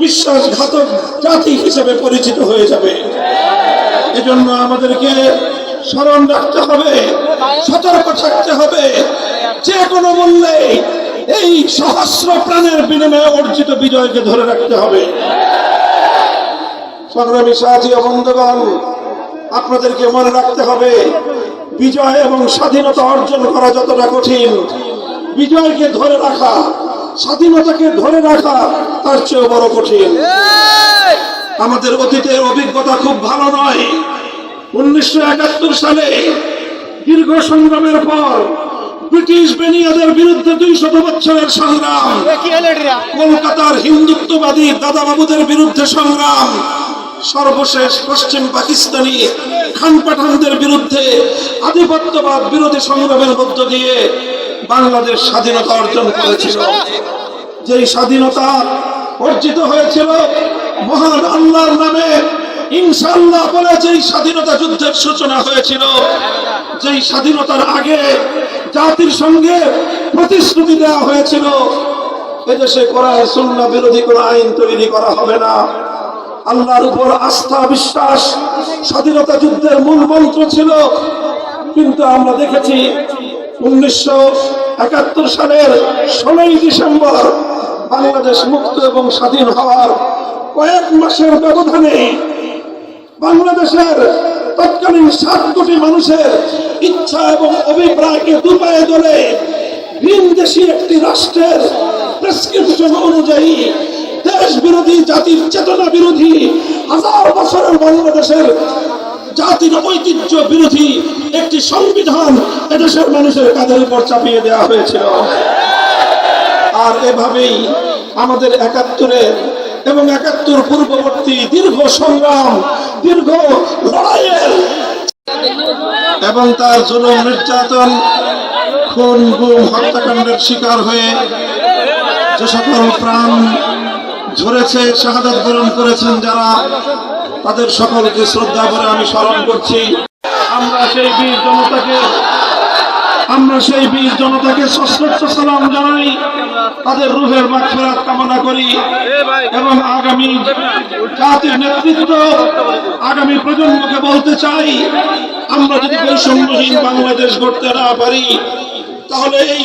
বিশ্বাসঘাতক জাতি হিসেবে পরিচিত হয়ে যাবে। এজন্য আমাদেরকে স্মরণ রাখতে হবে, সতর্ক থাকতে হবে, যে কোনো মূল্যে এই সহস্র প্রাণের বিনিময়ে অর্জিত বিজয়কে ধরে রাখতে হবে। সংগ্রামী সাথী ও বন্ধুগণ, আপনাদেরকে মনে রাখতে হবে, বিজয় এবং স্বাধীনতা অর্জন করা যতটা কঠিন, বিজয়কে ধরে রাখা, স্বাধীনতাকে ধরে রাখা তার চেয়ে বড় কঠিন। আমাদের অতীতের অভিজ্ঞতা খুব ভালো নয়। 1971 সালে দীর্ঘ সংগ্রামের পর ব্রিটিশ বেনিয়াদের বিরুদ্ধে 200 বছরের সংগ্রাম, কলকাতার হিন্দুত্ববাদী দাদাবাবুদের বিরুদ্ধে সংগ্রাম, সর্বশেষ পশ্চিম পাকিস্তানি খান পাঠানদের বিরুদ্ধে আধিপত্যবাদ বিরোধী সংগ্রামের মধ্য দিয়ে বাংলাদেশ স্বাধীনতা অর্জন করেছিল। যেই স্বাধীনতা অর্জিত হয়েছিল মহান আল্লাহর নামে ইনশাআল্লাহ বলে যেই স্বাধীনতা যুদ্ধের সূচনা হয়েছিল, যেই স্বাধীনতার আগে জাতির সঙ্গে প্রতিশ্রুতি দেওয়া হয়েছিল এদেশে কোরআন সুন্নাহ বিরোধী কোনো আইন তৈরি করা হবে না, আল্লাহর উপর আস্থা বিশ্বাস স্বাধীনতা যুদ্ধের মূল মন্ত্র ছিল। কিন্তু আমরা দেখেছি 1971 সালের 16ই ডিসেম্বর বাংলাদেশ মুক্ত এবং স্বাধীন হওয়ার কয়েক মাসের ব্যবধানে বাংলাদেশের তৎকালীন 7 কোটি মানুষের ইচ্ছা এবং অভিপ্রায়কে দুপায়ে দলে ভিন দেশি একটি রাষ্ট্রের প্রেসক্রিপশন অনুযায়ী দেশ বিরোধী, জাতির চেতনা বিরোধী, হাজার বছরের বাংলাদেশের জাতির ঐতিহ্য বিরোধী একটি সংবিধান এদেশের মানুষের কাঁধের উপর চাপিয়ে দেওয়া হয়েছিল। আর এভাবেই আমাদের 71-এর এবং 71 পূর্ববর্তী দীর্ঘ সংগ্রাম, দীর্ঘ লড়াইয়ের এবং তার জুলুম নির্যাতন, খুন গুম হত্যাকাণ্ডের শিকার হয়ে যে সকল প্রাণ ঝরেছে, শাহাদাত বরণ করেছেন যারা, তাদের সকলকে শ্রদ্ধা করে আমি স্মরণ করছি। আমরা সেই বীর জনতাকে সশ্রদ্ধ সালাম জানাই, তাদের রূহের মাগফিরাত কামনা করি এবং আগামী জাতির নেতৃত্ব, আগামী প্রজন্মকে বলতে চাই, আমরা যদি বৈষম্যহীন বাংলাদেশ গড়তে না পারি তাহলে এই